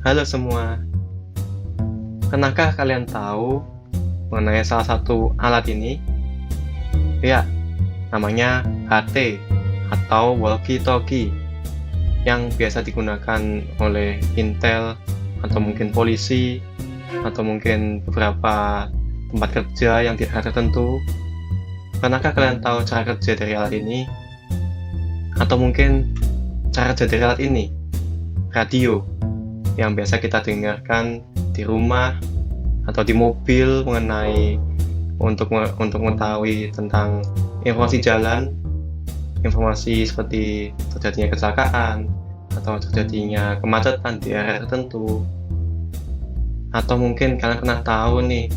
Halo semua, pernahkah kalian tahu mengenai salah satu alat ini? Ya, namanya HT atau walkie-talkie yang biasa digunakan oleh Intel atau mungkin polisi atau mungkin beberapa tempat kerja yang di daerah tertentu. Pernahkah kalian tahu cara kerja dari alat ini? Atau mungkin cara kerja dari alat ini? Radio yang biasa kita dengarkan di rumah atau di mobil mengenai untuk mengetahui tentang informasi jalan, informasi seperti terjadinya kecelakaan atau terjadinya kemacetan di area tertentu. Atau mungkin kalian pernah tahu nih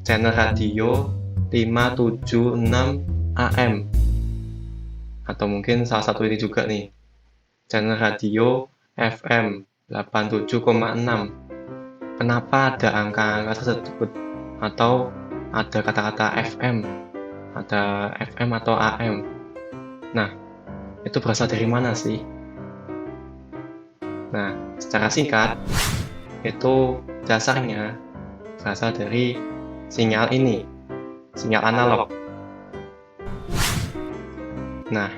channel radio 576 AM, atau mungkin salah satu ini juga nih channel radio FM 87,6. Kenapa ada angka-angka tersebut atau ada kata-kata FM, ada FM atau AM? Nah, itu berasal dari mana sih? Nah, secara singkat, itu dasarnya berasal dari sinyal ini, sinyal analog. Nah,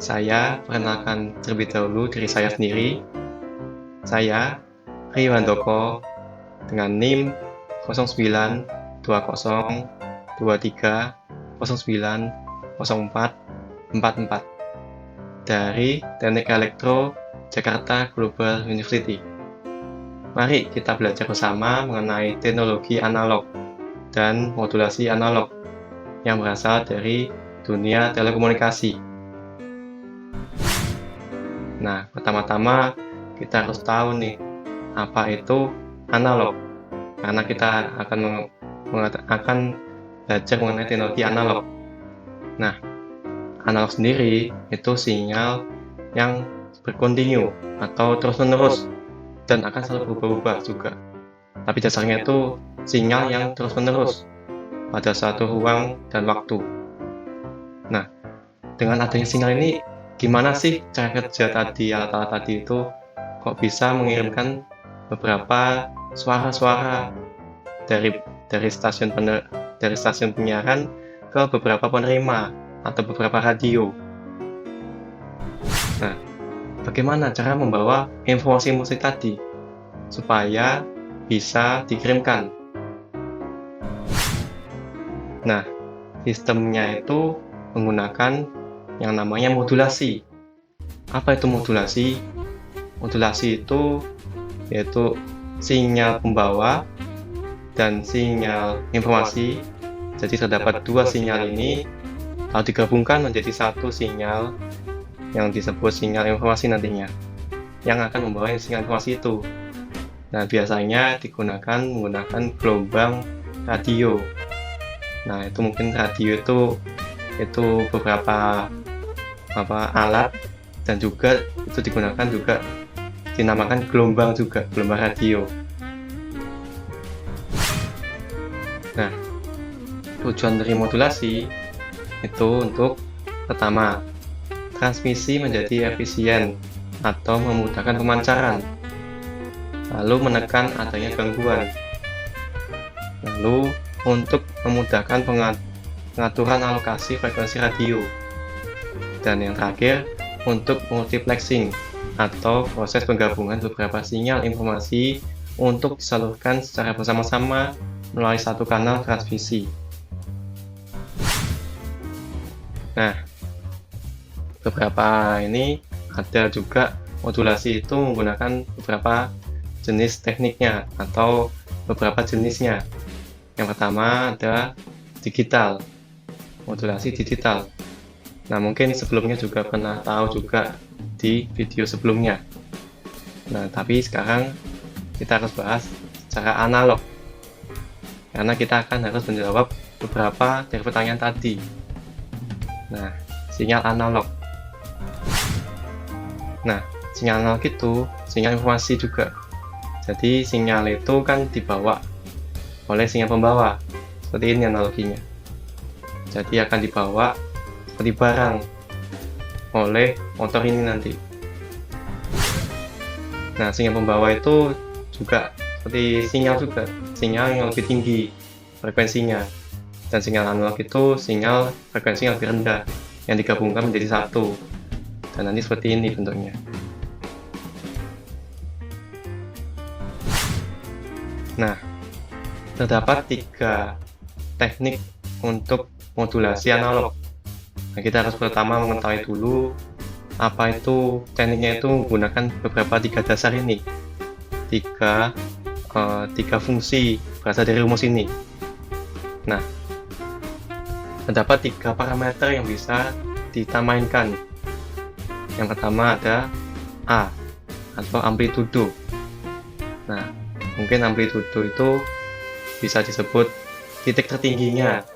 saya perkenalkan terlebih dahulu diri saya sendiri. Saya Rio Handoko dengan NIM 092023090444 dari Teknik Elektro Jakarta Global University. Mari kita belajar bersama mengenai teknologi analog dan modulasi analog yang berasal dari dunia telekomunikasi. Nah, pertama-tama kita harus tahu nih, apa itu analog, karena kita akan belajar mengenai teknologi analog. Nah, analog sendiri itu sinyal yang berkontinu atau terus-menerus dan akan selalu berubah-ubah juga. Tapi dasarnya itu sinyal yang terus-menerus pada suatu ruang dan waktu. Nah, dengan adanya sinyal ini, gimana sih cara kerja tadi, alat-alat tadi itu kok bisa mengirimkan beberapa suara-suara dari stasiun penyiaran ke beberapa penerima atau beberapa radio. Nah, bagaimana cara membawa informasi musik tadi supaya bisa dikirimkan? Nah, sistemnya itu menggunakan yang namanya modulasi. Apa itu modulasi? Modulasi itu yaitu sinyal pembawa dan sinyal informasi. Jadi terdapat dua sinyal ini lalu digabungkan menjadi satu sinyal yang disebut sinyal informasi nantinya, yang akan membawa sinyal informasi itu. Nah, biasanya menggunakan gelombang radio. Nah, itu mungkin radio itu beberapa alat, dan juga itu digunakan juga dinamakan gelombang radio. Nah, tujuan dari modulasi itu untuk pertama, transmisi menjadi efisien atau memudahkan pemancaran, lalu menekan adanya gangguan, lalu untuk memudahkan pengaturan alokasi frekuensi radio, dan yang terakhir untuk multiplexing atau proses penggabungan beberapa sinyal informasi untuk disalurkan secara bersama-sama melalui satu kanal transmisi. Nah, beberapa ini ada juga modulasi itu menggunakan beberapa jenis tekniknya atau beberapa jenisnya. Yang pertama ada digital, modulasi digital. Nah, mungkin sebelumnya juga pernah tahu juga di video sebelumnya. Nah, tapi sekarang kita harus bahas secara analog, karena kita akan harus menjawab beberapa dari pertanyaan tadi. Nah, sinyal analog. Nah, sinyal analog itu sinyal informasi juga. Jadi sinyal itu kan dibawa oleh sinyal pembawa, seperti ini analoginya. Jadi akan dibawa seperti barang oleh motor ini nanti. Nah, sinyal pembawa itu juga seperti sinyal juga, sinyal yang lebih tinggi frekuensinya. Dan sinyal analog itu sinyal frekuensi yang lebih rendah, yang digabungkan menjadi satu. Dan nanti seperti ini bentuknya. Nah, terdapat 3 teknik untuk modulasi analog. Nah, kita harus pertama mengetahui dulu apa itu tekniknya, itu menggunakan beberapa 3 dasar ini. 3 fungsi berasal dari rumus ini. Nah, terdapat 3 parameter yang bisa kita mainkan. Yang pertama ada A atau amplitudo. Nah, mungkin amplitudo itu bisa disebut titik tertingginya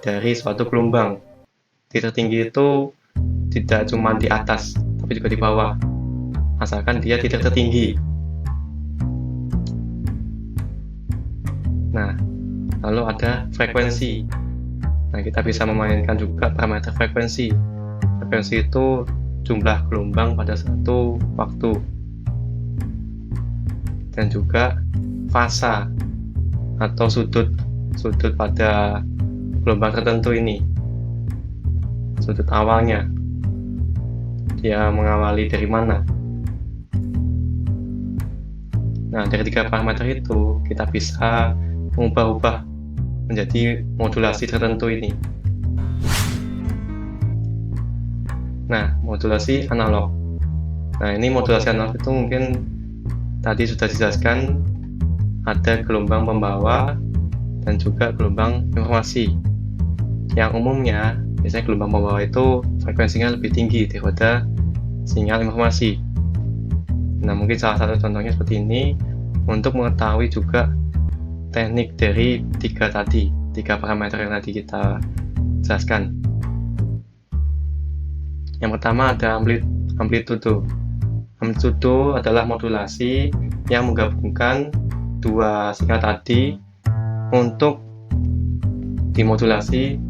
dari suatu gelombang. Titik tertinggi itu tidak cuma di atas, tapi juga di bawah, asalkan dia titik tertinggi. Nah, lalu ada frekuensi. Nah, kita bisa memainkan juga parameter frekuensi. Frekuensi itu jumlah gelombang pada satu waktu. Dan juga fasa atau sudut pada gelombang tertentu ini. Sudut awalnya. Dia mengawali dari mana. Nah, dari 3 parameter itu kita bisa mengubah-ubah menjadi modulasi tertentu ini. Nah, modulasi analog. Nah, ini modulasi analog itu mungkin tadi sudah dijelaskan, ada gelombang pembawa dan juga gelombang informasi. Yang umumnya biasanya gelombang pembawa itu frekuensinya lebih tinggi daripada sinyal informasi. Nah, mungkin salah satu contohnya seperti ini untuk mengetahui juga teknik dari 3 parameter yang tadi kita jelaskan. Yang pertama ada amplitudo. Amplitudo adalah modulasi yang menggabungkan 2 sinyal tadi untuk dimodulasi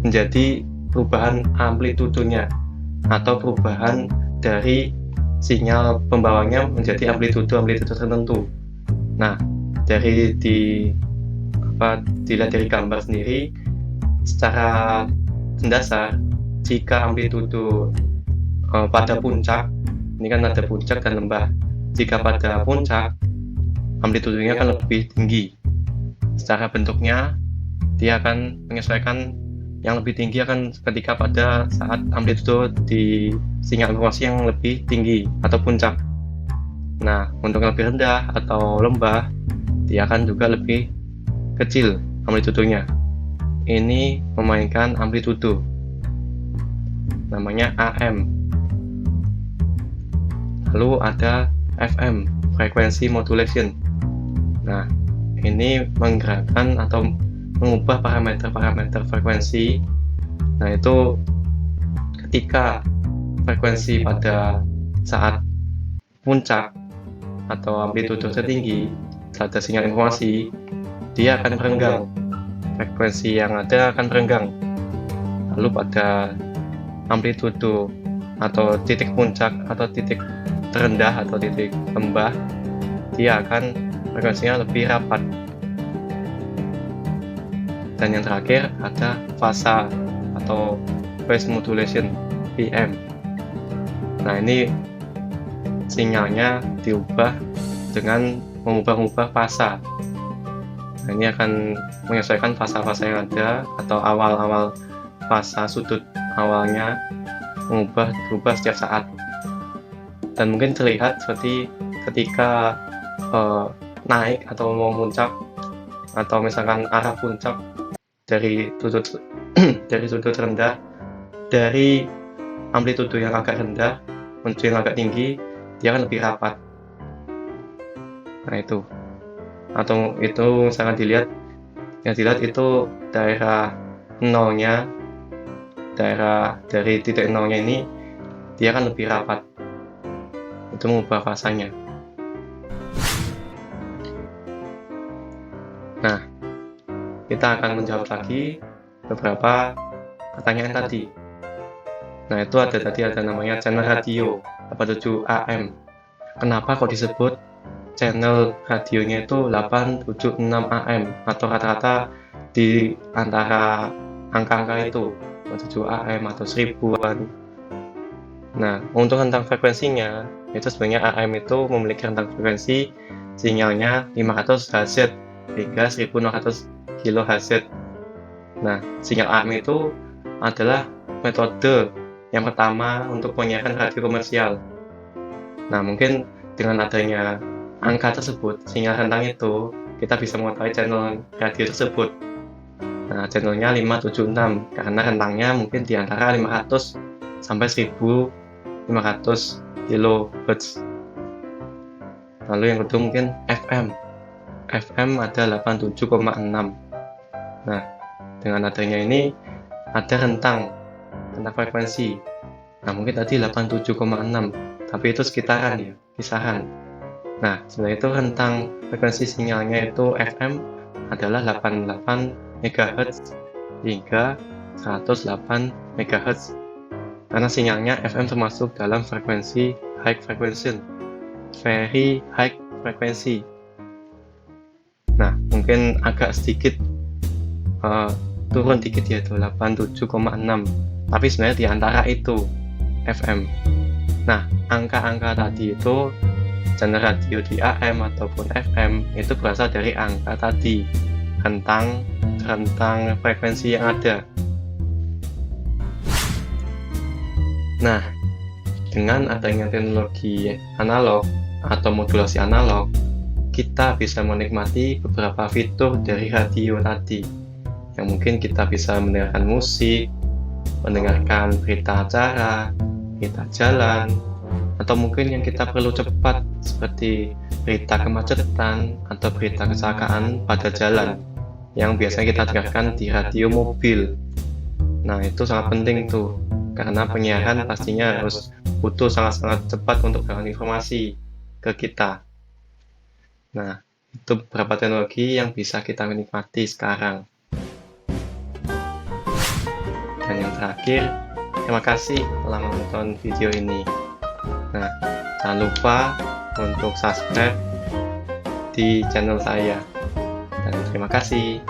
menjadi perubahan amplitudonya atau perubahan dari sinyal pembawanya menjadi amplitudo tertentu. Nah, dilihat dari gambar sendiri, secara mendasar, jika amplitudo pada puncak, ini kan ada puncak dan lembah. Jika pada puncak, amplitudonya akan lebih tinggi. Secara bentuknya, dia akan menyesuaikan. Yang lebih tinggi akan ketika pada saat amplitudo di sinyal informasi yang lebih tinggi atau puncak. Nah, untuk yang lebih rendah atau lembah, dia akan juga lebih kecil amplitudonya. Ini memainkan amplitudo, namanya AM. Lalu ada FM, frequency modulation. Nah, ini menggerakkan atau mengubah parameter frekuensi. Nah, itu ketika frekuensi pada saat puncak atau amplitudo tertinggi pada sinyal informasi, dia akan merenggang. Frekuensi yang ada akan merenggang. Lalu pada amplitudo atau titik puncak atau titik terendah atau titik lembah, dia akan frekuensinya lebih rapat. Dan yang terakhir ada fasa atau phase modulation, PM. Nah, ini sinyalnya diubah dengan mengubah fasa. Nah, ini akan menyesuaikan fasa-fasa yang ada atau awal-awal fasa sudut awalnya berubah setiap saat. Dan mungkin terlihat seperti ketika naik atau mau muncak, atau misalkan arah puncak dari sudut rendah, dari amplitudo yang agak rendah menuju yang agak tinggi, dia akan lebih rapat. Nah, itu. Atau itu sangat dilihat itu daerah nolnya, daerah dari titik nolnya ini dia akan lebih rapat. Itu mengubah fasanya. Nah, kita akan menjawab lagi beberapa pertanyaan tadi. Nah, itu ada namanya channel radio 87 AM. kenapa kok disebut channel radionya itu 876 AM atau rata-rata di antara angka-angka itu 7 AM atau 1000-an. Nah, untuk rentang frekuensinya itu sebenarnya AM itu memiliki rentang frekuensi sinyalnya 500 Hz hingga 1600 kHz. Nah, sinyal AM itu adalah metode yang pertama untuk penyiaran radio komersial. Nah, mungkin dengan adanya angka tersebut, sinyal rentang itu, kita bisa mengetahui channel radio tersebut. Nah, channelnya 576 karena rentangnya mungkin di antara 500 sampai 1500 kHz. Lalu yang kedua mungkin FM. FM ada 87,6. Nah, dengan adanya ini ada rentang frekuensi. Nah, mungkin tadi 87,6, tapi itu sekitaran ya, kisaran. Nah, sebenarnya itu rentang frekuensi sinyalnya itu FM adalah 88 MHz hingga 108 MHz. Karena sinyalnya FM termasuk dalam frekuensi high frequency, very high frequency. Nah, mungkin agak sedikit turun dikit ya, itu 87,6, tapi sebenarnya di antara itu FM. Nah, angka-angka tadi itu channel radio di AM ataupun FM itu berasal dari angka tadi, rentang frekuensi yang ada. Nah, dengan adanya teknologi analog atau modulasi analog, kita bisa menikmati beberapa fitur dari radio tadi. Yang mungkin kita bisa mendengarkan musik, mendengarkan berita acara, berita jalan, atau mungkin yang kita perlu cepat seperti berita kemacetan atau berita kecelakaan pada jalan yang biasanya kita dengarkan di radio mobil. Nah, itu sangat penting tuh, karena penyiaran pastinya harus butuh sangat-sangat cepat untuk mendapatkan informasi ke kita. Nah, itu beberapa teknologi yang bisa kita nikmati sekarang. Dan yang terakhir, terima kasih telah menonton video ini. Nah, jangan lupa untuk subscribe di channel saya. Dan terima kasih.